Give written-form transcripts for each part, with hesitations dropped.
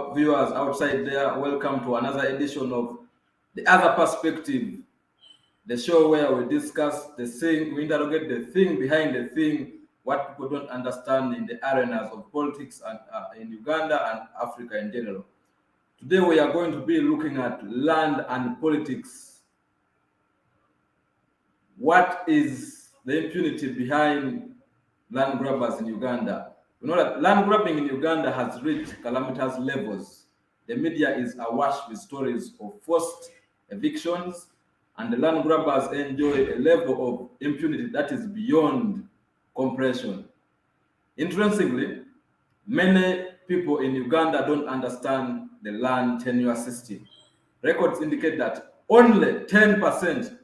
our viewers outside there. Welcome to another edition of The Other Perspective, the show where we discuss the thing, we interrogate the thing behind the thing, what people don't understand in the arenas of politics and in Uganda and Africa in general. Today we are going to be looking at land and politics. What is the impunity behind land grabbers in Uganda? You know that land grabbing in Uganda has reached calamitous levels. The media is awash with stories of forced evictions, and the land grabbers enjoy a level of impunity that is beyond comprehension. Interestingly, many people in Uganda don't understand the land tenure system. Records indicate that only 10%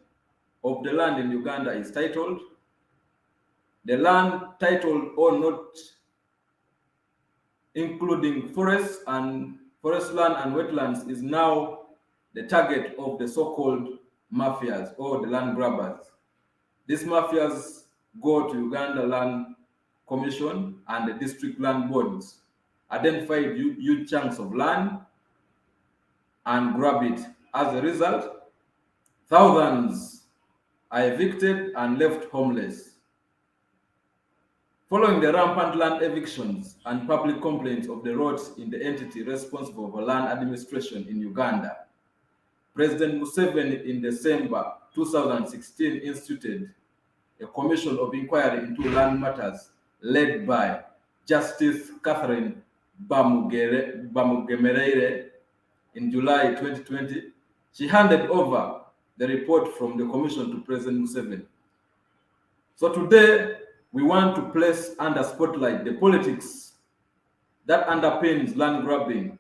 of the land in Uganda is titled. The land titled or not, including forests and forest land and wetlands, is now the target of the so-called mafias or the land grabbers. These mafias go to Uganda Land Commission and the district land boards, identify huge chunks of land and grab it. As a result, thousands are evicted and left homeless. Following the rampant land evictions and public complaints of the riots in the entity responsible for land administration in Uganda, President Museveni in December 2016 instituted a commission of inquiry into land matters led by Justice Catherine Bamugemereire. In July 2020. She handed over the report from the commission to President Museveni. So today, we want to place under spotlight the politics that underpins land grabbing,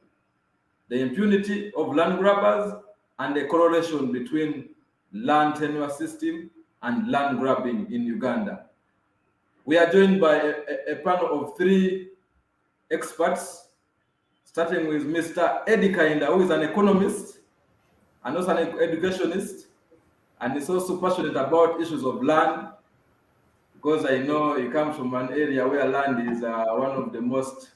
the impunity of land grabbers, and the correlation between land tenure system and land grabbing in Uganda. We are joined by a panel of three experts, starting with Mr. Eddie Kainda, who is an economist and also an educationist, and is also passionate about issues of land, because I know he comes from an area where land is one of the most,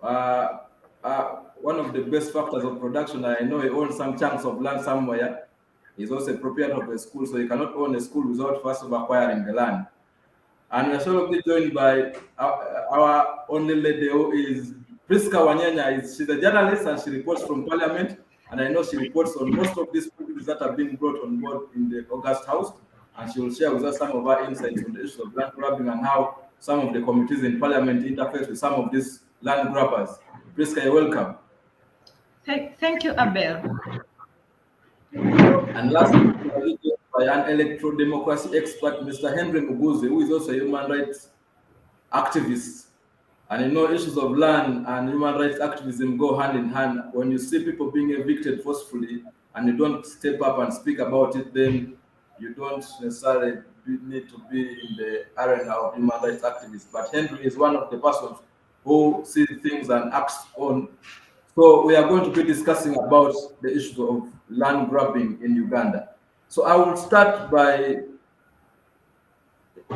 one of the best factors of production. I know he owns some chunks of land somewhere. He's also a proprietor of a school, so he cannot own a school without first of acquiring the land. And we are shortly joined by our only lady, who is Priska Wanyanya. She's a journalist and she reports from Parliament. And I know she reports on most of these policies that have been brought on board in the August House. And she will share with us some of her insights on the issue of land grabbing and how some of the committees in Parliament interface with some of these land grabbers. Priska, you're welcome. Thank you, Abel. And lastly, by an electro-democracy expert, Mr. Henry Muguzi, who is also a human rights activist. And you know, issues of land and human rights activism go hand in hand. When you see people being evicted forcefully and you don't step up and speak about it, then you don't necessarily need to be in the arena of human rights activists. But Henry is one of the persons who sees things and acts on. So we are going to be discussing about the issue of land grabbing in Uganda. So I will start by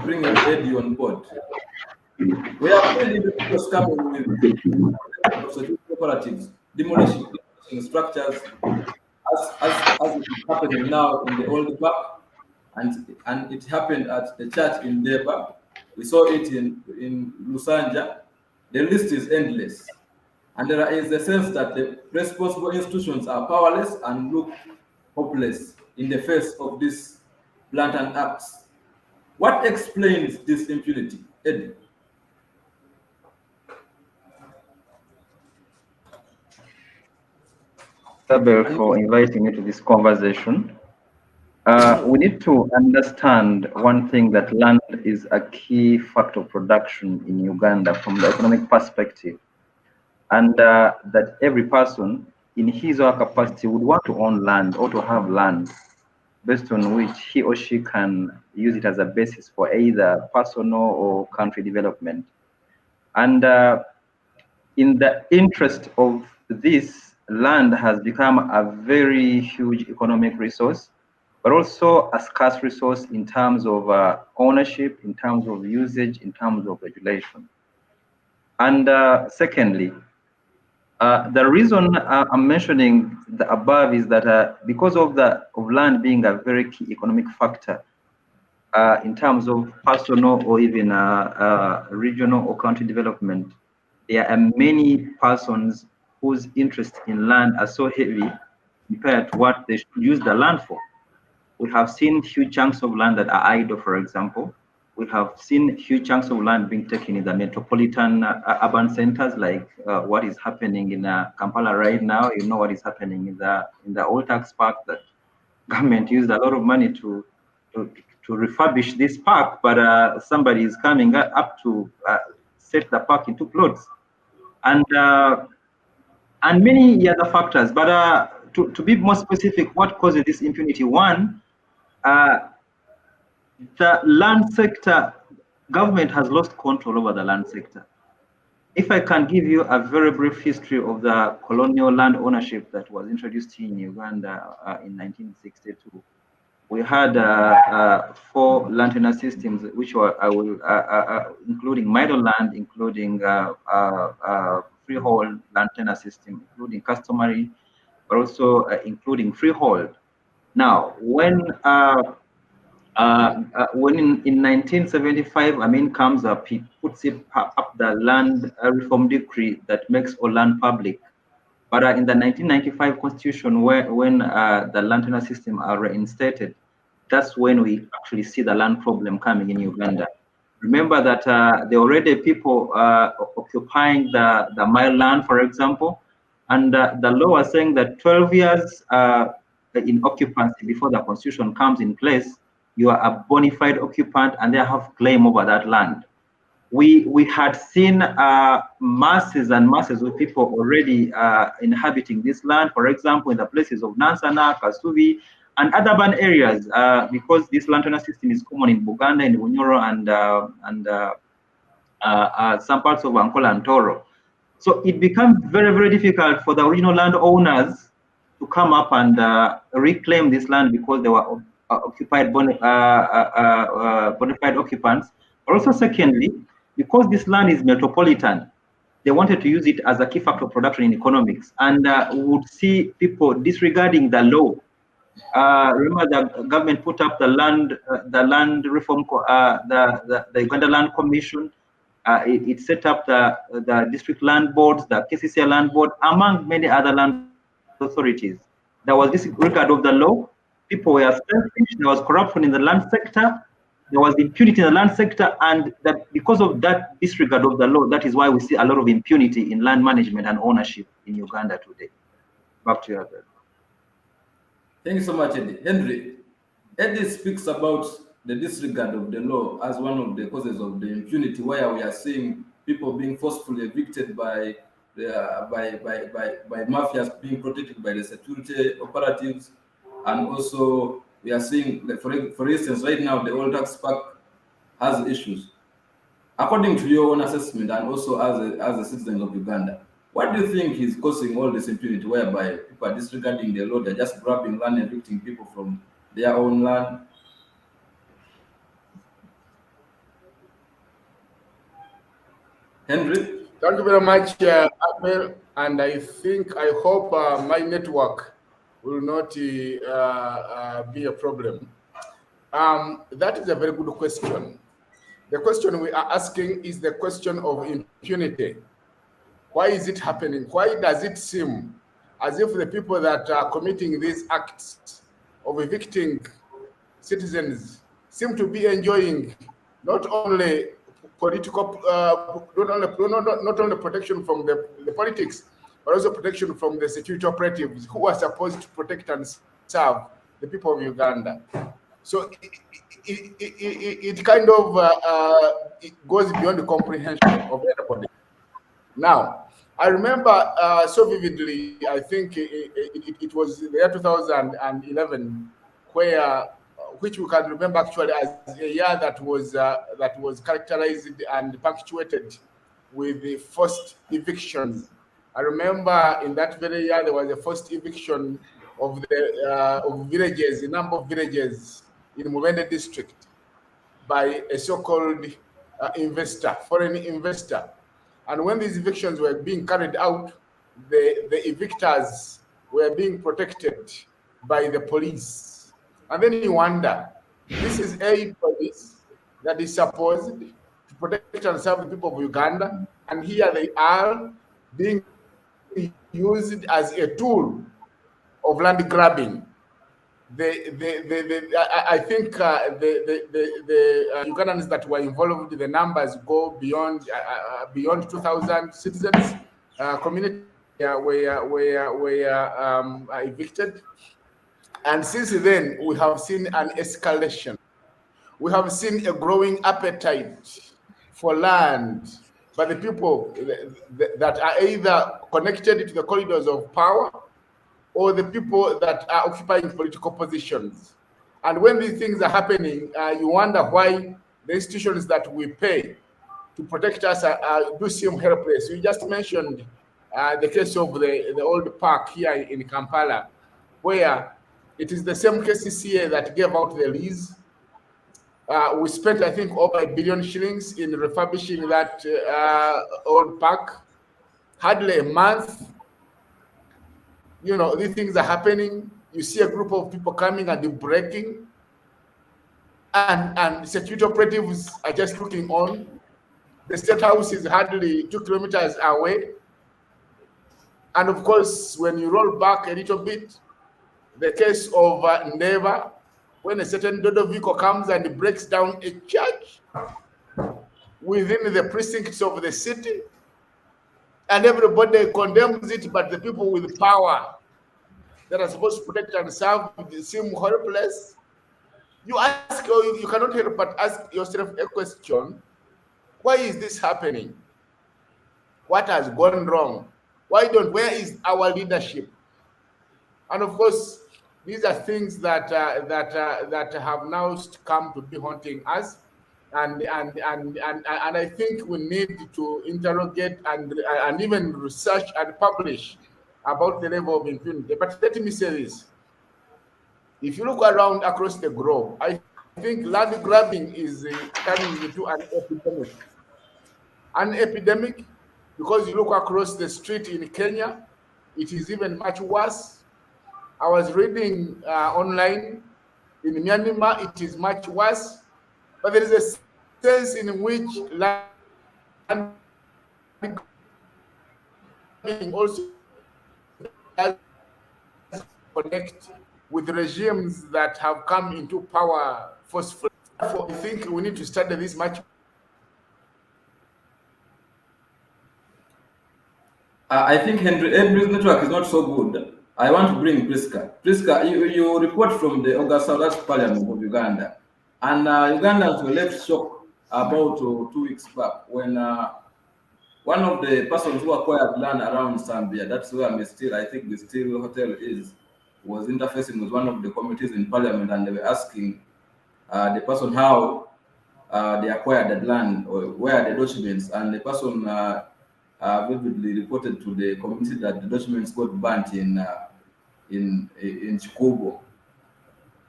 bringing Eddie on board. We have seen individuals coming with cooperatives, demolishing structures as it is happening now in the old park, and it happened at the church in Deba. We saw it in Lusanja. The list is endless. And there is a sense that the responsible institutions are powerless and look hopeless in the face of these blatant acts. What explains this impunity, Eddie? Abel, for inviting me to this conversation. We need to understand one thing, that land is a key factor of production in Uganda from the economic perspective, and that every person in his or her capacity would want to own land or to have land based on which he or she can use it as a basis for either personal or country development. And in the interest of this, land has become a very huge economic resource, but also a scarce resource in terms of ownership, in terms of usage, in terms of regulation. And secondly, The reason I'm mentioning the above is that because of land being a very key economic factor in terms of personal or even regional or county development, there are many persons whose interest in land are so heavy compared to what they should use the land for. We have seen huge chunks of land that are idle, for example. We have seen huge chunks of land being taken in the metropolitan urban centers, like what is happening in Kampala right now. You know what is happening in the old tax park that government used a lot of money to refurbish this park, but somebody is coming up to set the park into plots, and many other factors. But to be more specific, what causes this impunity? One, the land sector, government has lost control over the land sector. If I can give you a very brief history of the colonial land ownership that was introduced here in Uganda in 1962, we had 4 land tenure systems, which were including middle land, including freehold land tenure system, including customary, but also including freehold. Now, when in 1975, Amin comes up, he puts up the land reform decree that makes all land public. But in the 1995 constitution, when the land tenure system are reinstated, that's when we actually see the land problem coming in Uganda. Remember that there are already people occupying the mile land, for example, and the law was saying that 12 years in occupancy before the constitution comes in place, you are a bona fide occupant and they have claim over that land. We had seen masses and masses of people already inhabiting this land, for example, in the places of Nansana, Kasubi, and other urban areas, because this land tenure system is common in Buganda, in Bunyoro, and some parts of Angola and Toro. So it becomes very, very difficult for the original landowners to come up and reclaim this land because they were occupied bona fide occupants. But also, secondly, because this land is metropolitan, they wanted to use it as a key factor of production in economics, and we would see people disregarding the law. Remember, the government put up the land reform, the Uganda Land Commission. It set up the district land boards, the KCCA land board, among many other land authorities. There was disregard of the law. People were selfish. There was corruption in the land sector. There was impunity in the land sector, and because of that disregard of the law, that is why we see a lot of impunity in land management and ownership in Uganda today. Back to you, Albert. Thank you so much, Eddie. Henry, Eddie speaks about the disregard of the law as one of the causes of the impunity, where we are seeing people being forcefully evicted by mafias being protected by the security operatives, and also we are seeing, like, for instance, right now the old tax park has issues. According to your own assessment and also as a citizen of Uganda, what do you think is causing all this impunity whereby people are disregarding the law, they're just grabbing land and evicting people from their own land? Henry? Thank you very much, Abel. And I hope my network will not be a problem. That is a very good question. The question we are asking is the question of impunity. Why is it happening? Why does it seem as if the people that are committing these acts of evicting citizens seem to be enjoying not only political, not only protection from the politics, but also protection from the security operatives who are supposed to protect and serve the people of Uganda? So it kind of it goes beyond the comprehension of everybody. Now, I remember so vividly, I think it was the year 2011, which we can remember actually as a year that was characterized and punctuated with the forced evictions. I remember in that very year there was a forced eviction of villages, a number of villages in Mubende district by a so-called foreign investor. And when these evictions were being carried out, the evictors were being protected by the police. And then you wonder, this is a police that is supposed to protect and serve the people of Uganda, and here they are being used as a tool of land grabbing. I think the Ugandans that were involved, the numbers go beyond 2,000 citizens. Community were evicted, and since then we have seen an escalation. We have seen a growing appetite for land by the people that are either connected to the corridors of power or the people that are occupying political positions. And when these things are happening, you wonder why the institutions that we pay to protect us do seem helpless. You just mentioned the case of the old park here in Kampala, where it is the same KCCA that gave out the lease. We spent, I think, over £1 billion shillings in refurbishing that old park. Hardly a month, these things are happening. You see a group of people coming and breaking, and security operatives are just looking on. The State House is hardly 2 kilometers away. And of course, when you roll back a little bit, the case of Neva, when a certain Dodo vehicle comes and breaks down a church within the precincts of the city, and everybody condemns it, but the people with power that are supposed to protect and serve seem helpless. You ask, or you cannot help but ask yourself a question: why is this happening? What has gone wrong? Where is our leadership? And of course, these are things that have now come to be haunting us, and I think we need to interrogate and even research and publish about the level of impunity. But let me say this: if you look around across the globe, I think land grabbing is turning into an epidemic. An epidemic, because you look across the street in Kenya, it is even much worse. I was reading online in Myanmar, it is much worse. But there is a sense in which land grabbing also does connect with regimes that have come into power forcefully. Therefore, I think we need to study this much. I think Henry's network is not so good. I want to bring Priska. Priska, you report from the August Parliament of Uganda. And Ugandans were left shocked about 2 weeks back when one of the persons who acquired land around Zambia, that's where I think the Steel Hotel is, was interfacing with one of the committees in Parliament, and they were asking the person how they acquired that land or where are the documents, and the person vividly reported to the committee that the documents got burnt in Chikubo.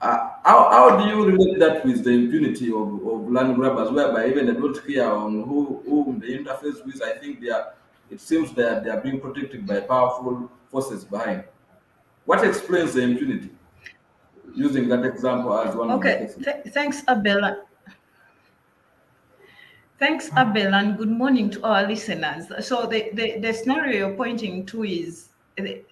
How do you relate that with the impunity of land grabbers, whereby even they don't care on whom they interface with? I think it seems that they are being protected by powerful forces behind. What explains the impunity? Using that example as one of the cases. Thanks, Abel. Thanks, Abel, and good morning to our listeners. So the scenario you're pointing to is the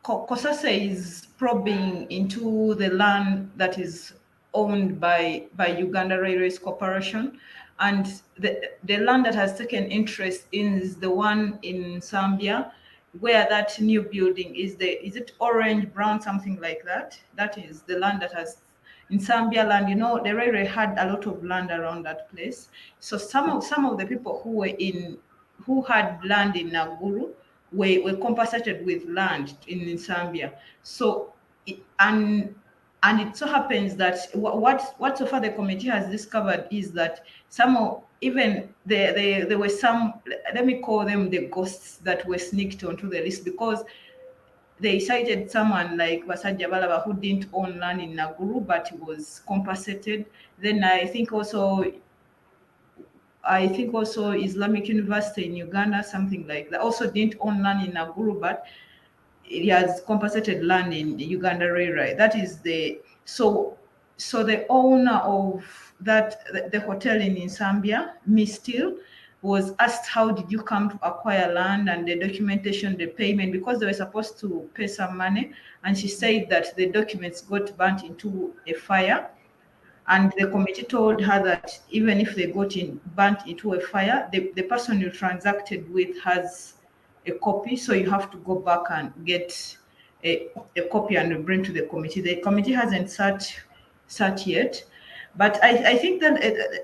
COSASE is probing into the land that is owned by Uganda Railways Corporation, and the land that has taken interest in is the one in Zambia, where that new building is. Is it orange, brown, something like that? That is the land that has in Zambia land. The railway had a lot of land around that place. So some of the people who had land in Naguru were compensated with land in Zambia. So and it so happens that what so far the committee has discovered is that there were some, let me call them the ghosts, that were sneaked onto the list, because they cited someone like Basajja Balaba who didn't own land in Naguru but was compensated. Then I think also I think also Islamic University in Uganda, something like that. Also didn't own land in Naguru, but it has compensated land in Uganda Railway. That is so the owner of the hotel in Zambia, Miss Steele, was asked how did you come to acquire land and the documentation, the payment, because they were supposed to pay some money, and she said that the documents got burnt into a fire. And the committee told her that even if they got burnt into a fire, the person you transacted with has a copy, so you have to go back and get a copy and bring to the committee. The committee hasn't sat yet, but I think that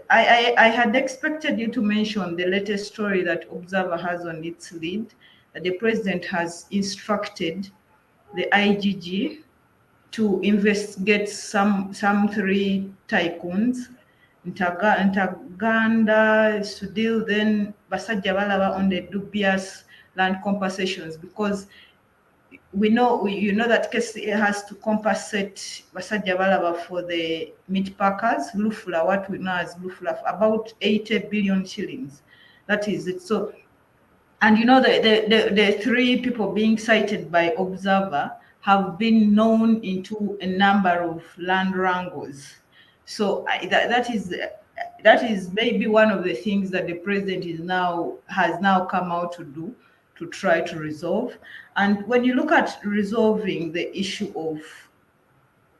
I had expected you to mention the latest story that Observer has on its lead, that the president has instructed the IGG to investigate some three tycoons, Ntaganda, Sudil, then Basajja Balaba on the dubious land compensations, because you know that KCA has to compensate Basajja Balaba for the meat packers, Lufula, what we know as Lufula, about 80 billion shillings. That is it. So, and you know the three people being cited by Observer have been known into a number of land wrangles. So that is maybe one of the things that the president has now come out to do, to try to resolve. And when you look at resolving the issue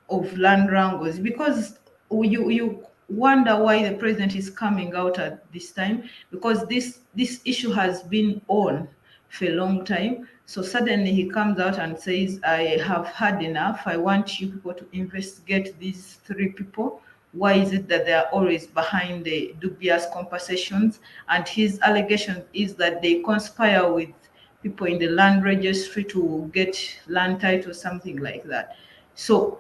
of land wrangles, because you wonder why the president is coming out at this time, because this issue has been on for a long time. So suddenly he comes out and says, I have had enough. I want you people to investigate these three people. Why is it that they are always behind the dubious compensations? And his allegation is that they conspire with people in the land registry to get land title, something like that. So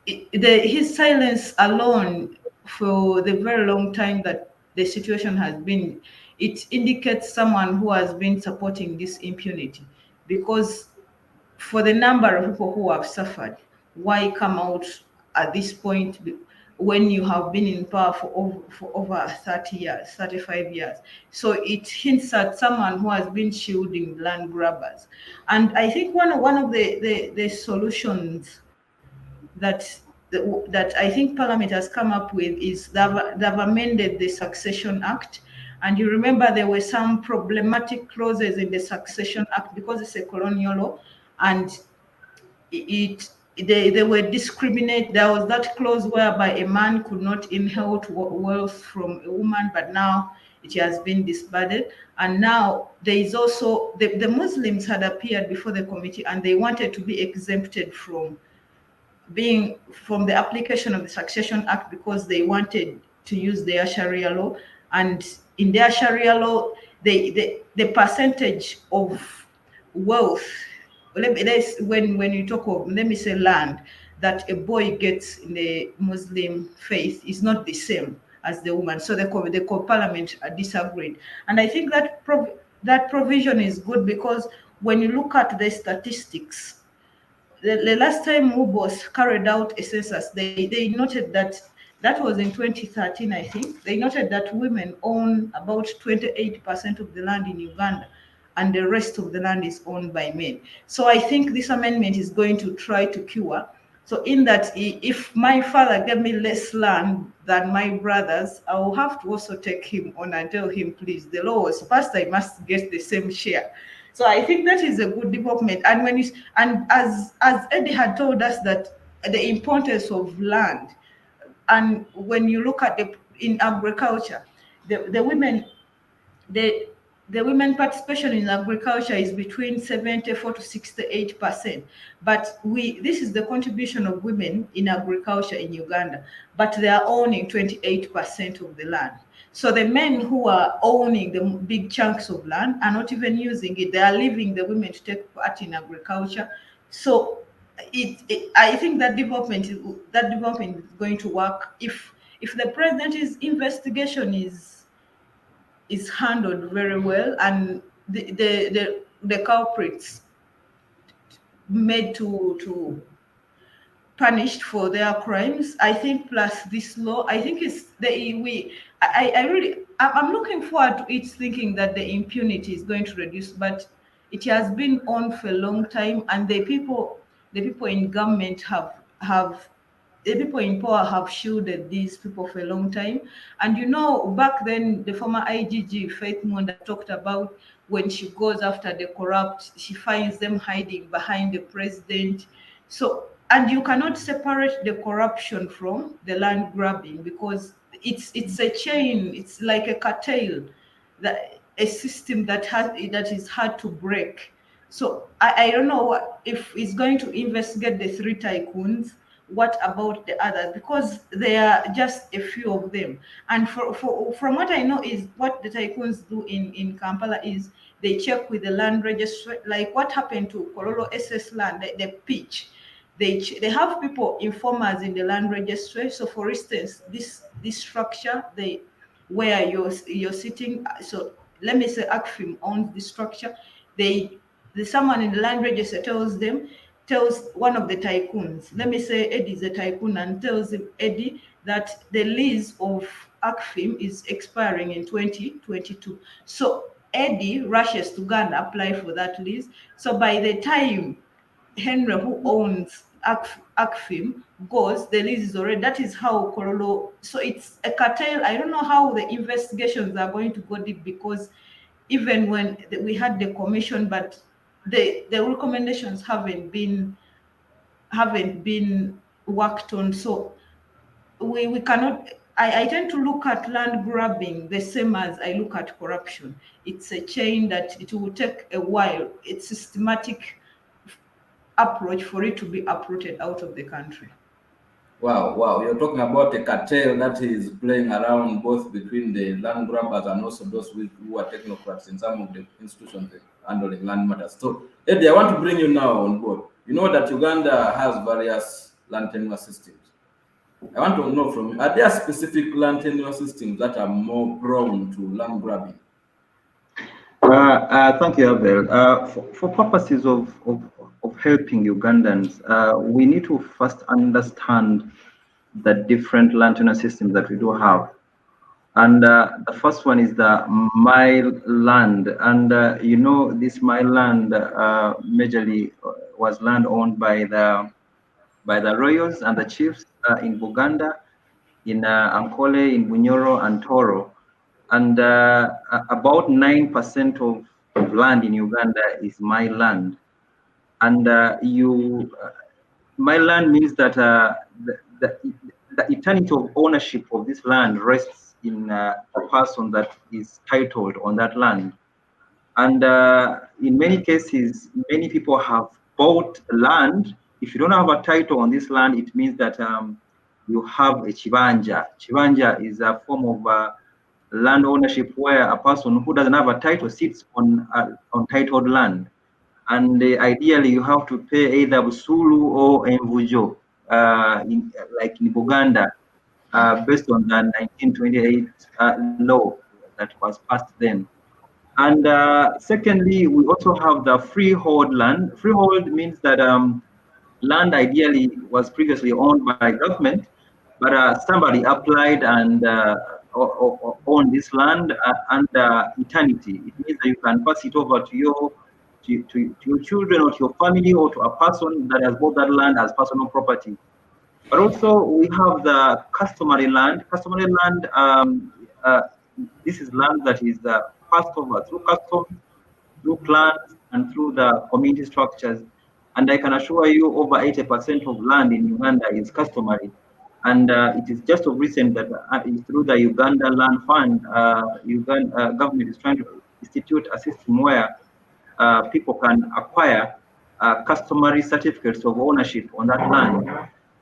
his silence alone for the very long time that the situation has been, it indicates someone who has been supporting this impunity. Because for the number of people who have suffered, why come out at this point when you have been in power for over 30 years, 35 years? So it hints at someone who has been shielding land grabbers. And I think one of the solutions that that I think Parliament has come up with is they've amended the Succession Act. And you remember there were some problematic clauses in the Succession Act because it's a colonial law, and they were discriminate. There was that clause whereby a man could not inherit wealth from a woman, but now it has been disbanded. And now there is also the Muslims had appeared before the committee, and they wanted to be exempted from the application of the Succession Act because they wanted to use their Sharia law. And in their Sharia law, the percentage of wealth, when you talk of, let me say, land that a boy gets in the Muslim faith is not the same as the woman. So the Parliament disagreed. And I think that that provision is good, because when you look at the statistics, the last time Ubos carried out a census, they noted that was in 2013, I think. They noted that women own about 28% of the land in Uganda, and the rest of the land is owned by men. So I think this amendment is going to try to cure. So in that, if my father gave me less land than my brothers, I will have to also take him on and tell him, please, the law was passed, I must get the same share. So I think that is a good development. And as Eddie had told us, that the importance of land, and when you look at in agriculture, the women, the women participation in agriculture is between 74 to 68%. But this is the contribution of women in agriculture in Uganda, but they are owning 28% of the land. So the men who are owning the big chunks of land are not even using it. They are leaving the women to take part in agriculture. So I think that development is going to work if the president's investigation is handled very well, and the culprits made to punished for their crimes. I think plus this law, I think it's I really I'm looking forward to it, thinking that the impunity is going to reduce, but it has been on for a long time, and the people in government have the people in power have shielded these people for a long time. And you know, back then, the former IGG Faith Munda talked about when she goes after the corrupt, she finds them hiding behind the president. So, and you cannot separate the corruption from the land grabbing, because it's a chain. It's like a cartel, that a system that is hard to break. So I don't know if it's going to investigate the three tycoons. What about the others? Because there are just a few of them. And from what I know is what the tycoons do in Kampala is they check with the land registry, like what happened to Kololo SS land, the pitch. They have people informers in the land registry. So for instance, this structure, they where you're sitting. So let me say ACFIM owns the structure. Someone in the land register tells one of the tycoons, let me say Eddie is a tycoon, and tells him, Eddie, that the lease of ACFIM is expiring in 2022. So Eddie rushes to go and apply for that lease. So by the time Henry, who owns ACFIM, goes, the lease is already. That is how Korolo. So it's a cartel. I don't know how the investigations are going to go deep, because even when we had the commission, but the recommendations haven't been worked on. So we cannot. I tend to look at land grabbing the same as I look at corruption. It's a chain that it will take a while. It's systematic approach for it to be uprooted out of the country. Wow, wow. You're talking about a cartel that is playing around both between the land grabbers and also those who are technocrats in some of the institutions handling land matters. So, Eddie, I want to bring you now on board. You know that Uganda has various land tenure systems. I want to know from you, are there specific land tenure systems that are more prone to land grabbing? Thank you, Abel. For purposes of helping Ugandans, we need to first understand the different land tenure systems that we do have. And the first one is the mile land. And you know, this mile land majorly was land owned by the royals and the chiefs in Buganda, in Ankole, in Bunyoro, and Toro. And about 9% of land in Uganda is my land. And my land means that the eternity of ownership of this land rests in a person that is titled on that land. And in many cases, many people have bought land. If you don't have a title on this land, it means that you have a chibanja. Chibanja is a form of land ownership where a person who doesn't have a title sits on titled land. And ideally, you have to pay either Busulu or Mvujo, like in Buganda, based on the 1928 law that was passed then. And secondly, we also have the freehold land. Freehold means that land ideally was previously owned by government, but somebody applied and owned this land under eternity. It means that you can pass it over to your children or to your family or to a person that has bought that land as personal property. But also we have the customary land. Customary land, this is land that is passed over through customs, through clans, and through the community structures. And I can assure you over 80% of land in Uganda is customary. And it is just of recent that through the Uganda Land Fund, Uganda government is trying to institute a system where people can acquire customary certificates of ownership on that land.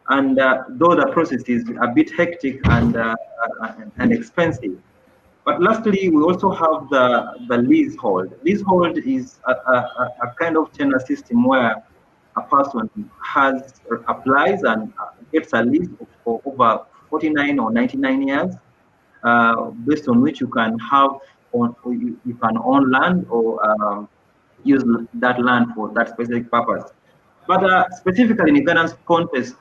And though the process is a bit hectic and expensive, but lastly, we also have the leasehold. Leasehold is a kind of tenure system where a person applies and gets a lease for over 49 or 99 years, based on which you can you can own land or use that land for that specific purpose. But specifically in Ugandan's context,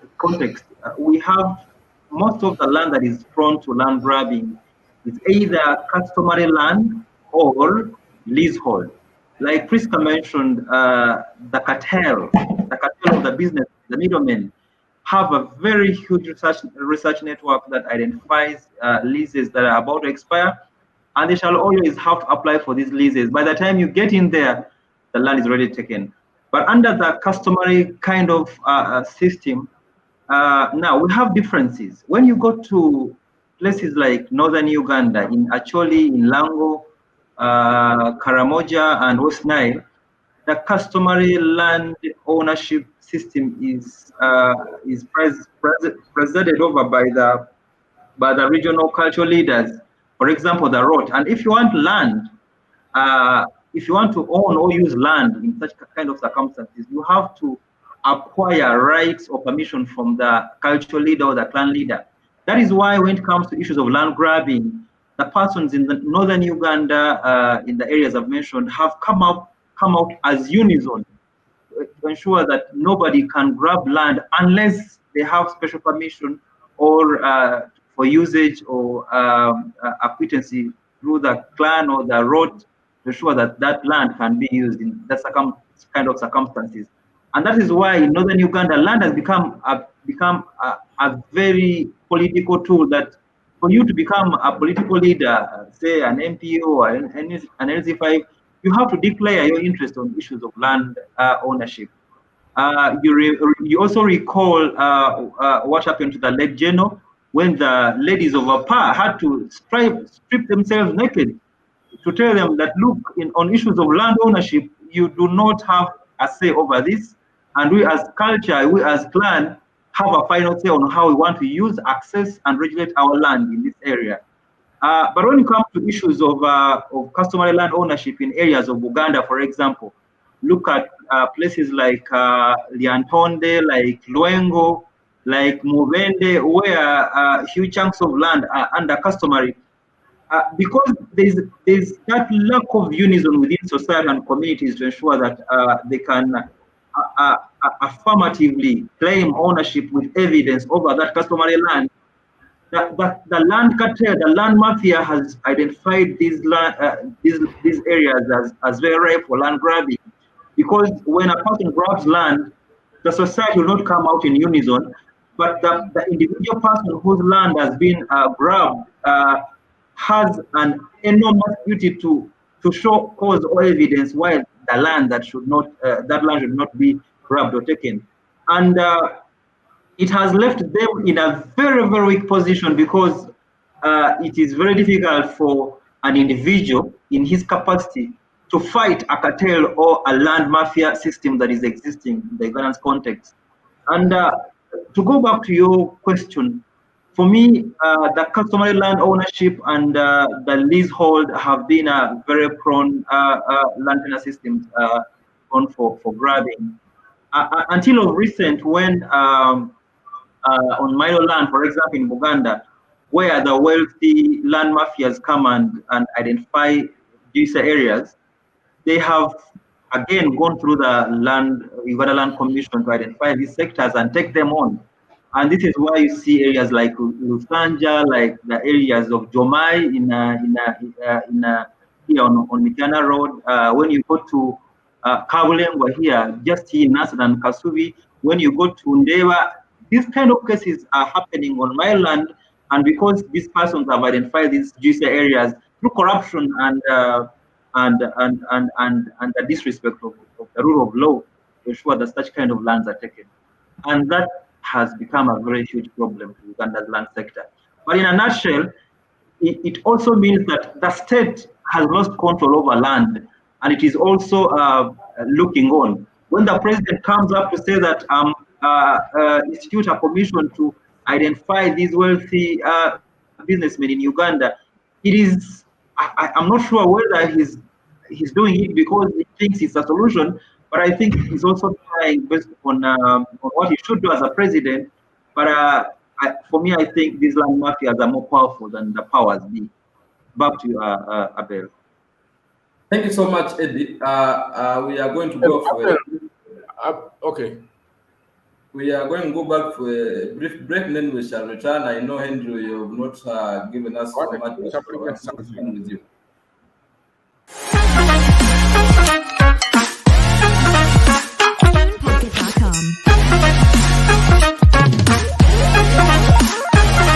we have most of the land that is prone to land grabbing is either customary land or leasehold. Like Priska mentioned, the cartel of the business, the middlemen, have a very huge research network that identifies leases that are about to expire, and they shall always have to apply for these leases. By the time you get in there, the land is already taken. But under the customary kind of system, now we have differences. When you go to places like northern Uganda, in Acholi, in Lango, Karamoja, and West Nile, the customary land ownership system is presided over by the regional cultural leaders. For example, the Rot. And if you want land, if you want to own or use land in such kind of circumstances, you have to acquire rights or permission from the cultural leader or the clan leader. That is why when it comes to issues of land grabbing, the persons in the northern Uganda, in the areas I've mentioned, have come out as unison to ensure that nobody can grab land unless they have special permission or for usage or acquittancy through the clan or the road to ensure that that land can be used in that kind of circumstances. And that is why in northern Uganda, land has become a very political tool that for you to become a political leader, say an MPO or an LZ5, you have to declare your interest on issues of land ownership. You also recall what happened to the late General when the ladies of Apa had to strip themselves naked to tell them that, look, on issues of land ownership, you do not have a say over this. And we as culture, we as clan, have a final say on how we want to use, access, and regulate our land in this area. But when it comes to issues of customary land ownership in areas of Uganda, for example, look at places like Liantonde, like Luengo, like Muvende, where huge chunks of land are under customary. Because there's that lack of unison within society and communities to ensure that they can affirmatively claim ownership with evidence over that customary land. The land cartel, the land mafia has identified these areas as very ripe for land grabbing. Because when a person grabs land, the society will not come out in unison, but the individual person whose land has been grabbed has an enormous duty to show cause or evidence why the land that should not be grabbed or taken. And it has left them in a very, very weak position because it is very difficult for an individual in his capacity to fight a cartel or a land mafia system that is existing in the Ugandan context. And to go back to your question, for me, the customary land ownership and the leasehold have been a very prone land tenure systems prone for grabbing. Until of recent, when on Milo land, for example, in Uganda, where the wealthy land mafias come and identify these areas, they have again gone through the Uganda Land Commission to identify these sectors and take them on. And this is why you see areas like Lusanja, like the areas of Jomai here on Mikana Road. When you go to Kabulengwa here, just here in Nasser and Kasubi, when you go to Ndeva, these kind of cases are happening on my land, and because these persons have identified these juicy areas through corruption and the disrespect of the rule of law, to ensure that such kind of lands are taken, and that has become a very huge problem to Uganda's land sector. But in a nutshell, it also means that the state has lost control over land, and it is also looking on. When the president comes up to say that institute a commission to identify these wealthy businessmen in Uganda, it is, I'm not sure whether he's doing it because he thinks it's a solution, but I think he's also trying based on what he should do as a president. But for me, I think these land mafias are more powerful than the powers be. Back to you, Abel. Thank you so much, Eddie. We are going to go for it. Okay. we are going to go back for a brief break, and then we shall return. I know, Henry, you have not given us so much. Supplement something. With you.